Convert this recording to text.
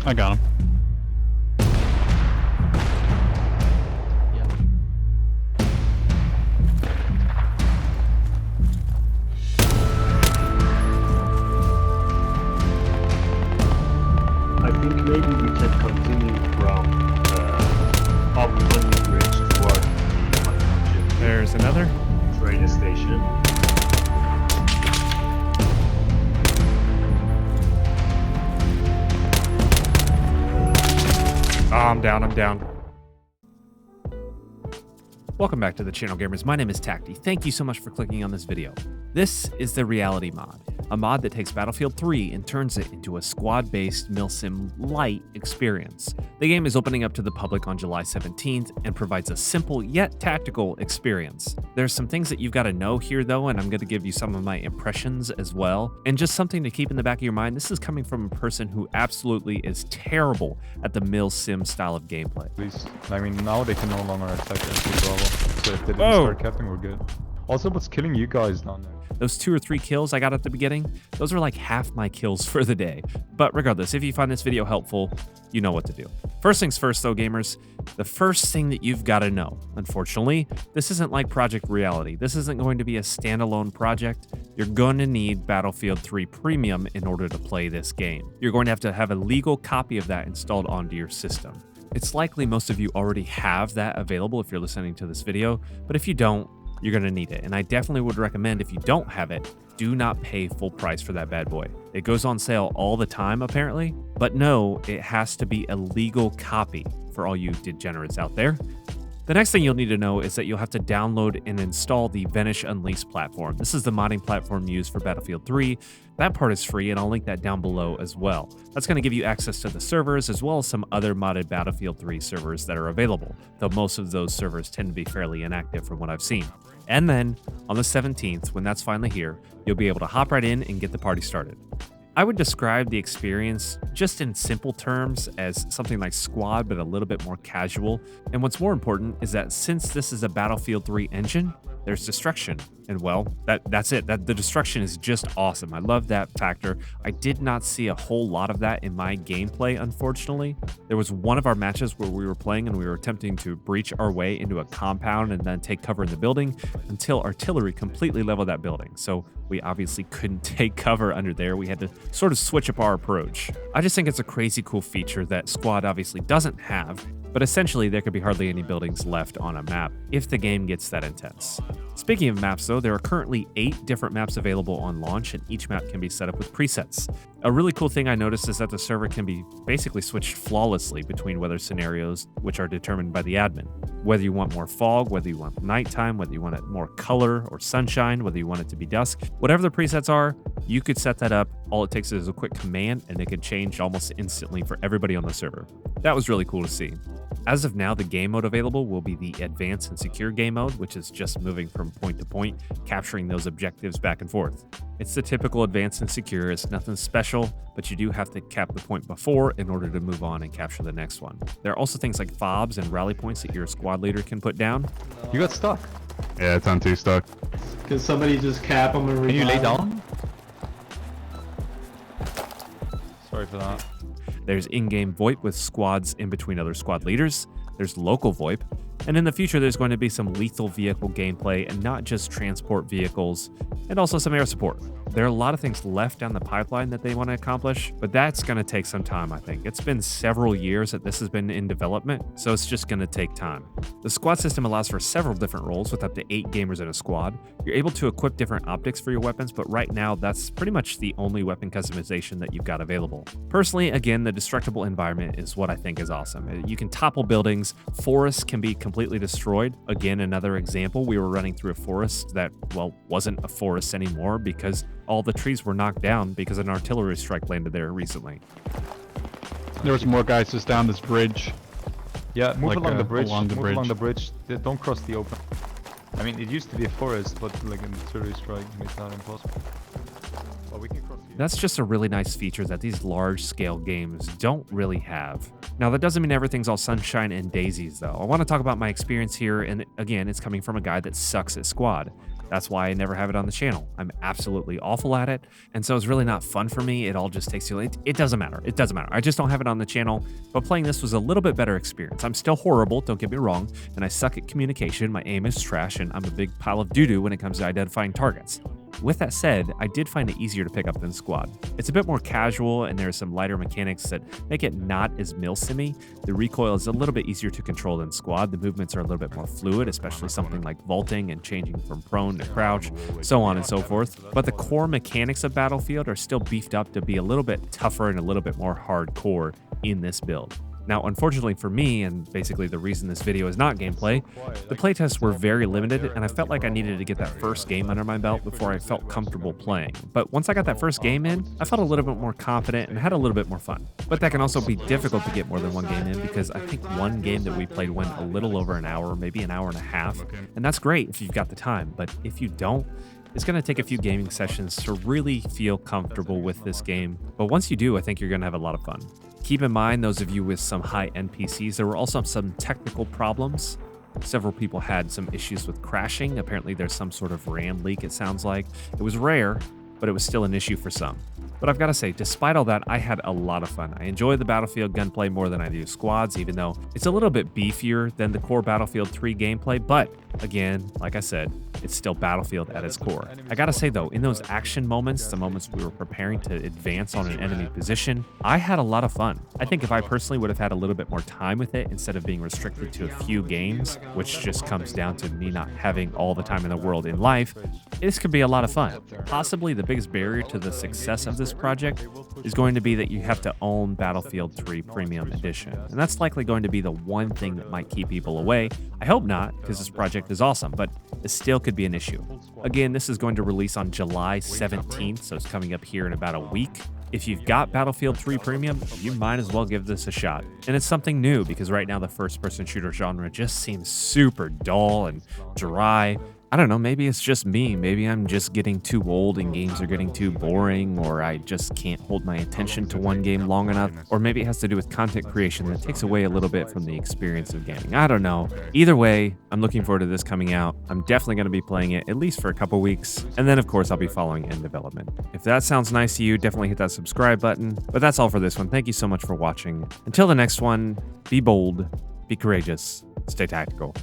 I got him. I think maybe we can continue from up on the bridge toward There's another. train station. Oh, I'm down. Welcome back to the channel, gamers. My name is Tacti. Thank you so much for clicking on this video. This is the Reality mod, a mod that takes Battlefield 3 and turns it into a squad-based milsim light experience. The game is opening up to the public on July 17th and provides a simple yet tactical experience. There's some things that you've got to know here though, and I'm going to give you some of my impressions as well. And just something to keep in the back of your mind, this is coming from a person who absolutely is terrible at the milsim style of gameplay. At least, I mean, now they can no longer attack us. So if they didn't Whoa. start capping, we're good. Also, what's killing you guys down there? Those 2 or 3 kills I got at the beginning, those are like half my kills for the day. But regardless, if you find this video helpful, you know what to do. First things first though, gamers, the first thing that you've got to know, unfortunately, this isn't like Project Reality. This isn't going to be a standalone project. You're going to need Battlefield 3 Premium in order to play this game. You're going to have a legal copy of that installed onto your system. It's likely most of you already have that available if you're listening to this video, but if you don't, you're going to need it. And I definitely would recommend, if you don't have it, do not pay full price for that bad boy. It goes on sale all the time apparently, but no, it has to be a legal copy for all you degenerates out there. The next thing you'll need to know is that you'll have to download and install the Vanish Unleashed platform. This is the modding platform used for Battlefield 3. That part is free, and I'll link that down below as well. That's going to give you access to the servers as well as some other modded Battlefield 3 servers that are available, though most of those servers tend to be fairly inactive from what I've seen. And then, on the 17th, when that's finally here, you'll be able to hop right in and get the party started. I would describe the experience just in simple terms as something like Squad, but a little bit more casual. And what's more important is that since this is a Battlefield 3 engine, there's destruction. And well, that's it. The destruction is just awesome. I love that factor. I did not see a whole lot of that in my gameplay, unfortunately. There was one of our matches where we were playing and we were attempting to breach our way into a compound and then take cover in the building until artillery completely leveled that building. So we obviously couldn't take cover under there. We had to sort of switch up our approach. I just think it's a crazy cool feature that Squad obviously doesn't have, but essentially there could be hardly any buildings left on a map if the game gets that intense. Speaking of maps though, there are currently 8 different maps available on launch, and each map can be set up with presets. A really cool thing I noticed is that the server can be basically switched flawlessly between weather scenarios, which are determined by the admin. Whether you want more fog, whether you want nighttime, whether you want it more color or sunshine, whether you want it to be dusk, whatever the presets are, you could set that up. All it takes is a quick command and it could change almost instantly for everybody on the server. That was really cool to see. As of now, the game mode available will be the Advanced and Secure game mode, which is just moving from point to point, capturing those objectives back and forth. It's the typical Advanced and Secure. It's nothing special, but you do have to cap the point before in order to move on and capture the next one. There are also things like fobs and rally points that your squad leader can put down. You got stuck. Yeah, it's on 2 stuck. Can somebody just cap them and Can you lay revive 'em? down? Sorry for that. There's in-game VoIP with squads in between other squad leaders. There's local VoIP. And in the future, there's going to be some lethal vehicle gameplay and not just transport vehicles, and also some air support. There are a lot of things left down the pipeline that they want to accomplish, but that's going to take some time, I think. It's been several years that this has been in development, so it's just going to take time. The squad system allows for several different roles with up to 8 gamers in a squad. You're able to equip different optics for your weapons, but right now that's pretty much the only weapon customization that you've got available. Personally, again, the destructible environment is what I think is awesome. You can topple buildings, forests can be completely destroyed. Again, another example, we were running through a forest that, well, wasn't a forest anymore because all the trees were knocked down because an artillery strike landed there recently. There was more guys just down this bridge. Yeah, move Like, along the bridge. along the move bridge. along the bridge. Don't cross the open. I mean, it used to be a forest, but like an artillery strike makes that impossible. But we can cross the That's just a really nice feature that these large-scale games don't really have. Now, that doesn't mean everything's all sunshine and daisies, though. I want to talk about my experience here, and again, it's coming from a guy that sucks at Squad. That's why I never have it on the channel. I'm absolutely awful at it, and so it's really not fun for me. It all just takes too late. It doesn't matter. It doesn't matter. I just don't have it on the channel, but playing this was a little bit better experience. I'm still horrible, don't get me wrong, and I suck at communication. My aim is trash, and I'm a big pile of doo-doo when it comes to identifying targets. With that said, I did find it easier to pick up than Squad. It's a bit more casual, and there are some lighter mechanics that make it not as milsim-y. The recoil is a little bit easier to control than Squad. The movements are a little bit more fluid, especially something like vaulting and changing from prone to crouch, so on and so forth. But the core mechanics of Battlefield are still beefed up to be a little bit tougher and a little bit more hardcore in this build. Now, unfortunately for me, and basically the reason this video is not gameplay, the playtests were very limited, and I felt like I needed to get that first game under my belt before I felt comfortable playing. But once I got that first game in, I felt a little bit more confident and had a little bit more fun. But that can also be difficult to get more than one game in, because I think one game that we played went a little over an hour, maybe an hour and a half, and that's great if you've got the time. But if you don't, it's going to take a few gaming sessions to really feel comfortable with this game. But once you do, I think you're going to have a lot of fun. Keep in mind, those of you with some high NPCs, there were also some technical problems. Several people had some issues with crashing. Apparently there's some sort of RAM leak, it sounds like. It was rare, but it was still an issue for some. But I've got to say, despite all that, I had a lot of fun. I enjoy the Battlefield gunplay more than I do Squads, even though it's a little bit beefier than the core Battlefield 3 gameplay. But again, like I said, it's still Battlefield at its core. I gotta say though, in those action moments, the moments we were preparing to advance on an enemy position, I had a lot of fun. I think if I personally would have had a little bit more time with it instead of being restricted to a few games, which just comes down to me not having all the time in the world in life, this could be a lot of fun. Possibly the biggest barrier to the success of this project is going to be that you have to own Battlefield 3 Premium Edition. And that's likely going to be the one thing that might keep people away. I hope not, because this project is awesome, but it still could be an issue. Again, this is going to release on July 17th, so it's coming up here in about a week. If you've got Battlefield 3 Premium, you might as well give this a shot. And it's something new, because right now the first-person shooter genre just seems super dull and dry. I don't know, maybe it's just me. Maybe I'm just getting too old and games are getting too boring, or I just can't hold my attention to one game long enough, or maybe it has to do with content creation that takes away a little bit from the experience of gaming. I don't know. Either way, I'm looking forward to this coming out. I'm definitely going to be playing it at least for a couple weeks, and then of course I'll be following in development. If that sounds nice to you, definitely hit that subscribe button. But that's all for this one. Thank you so much for watching. Until the next one, be bold, be courageous, stay tactical.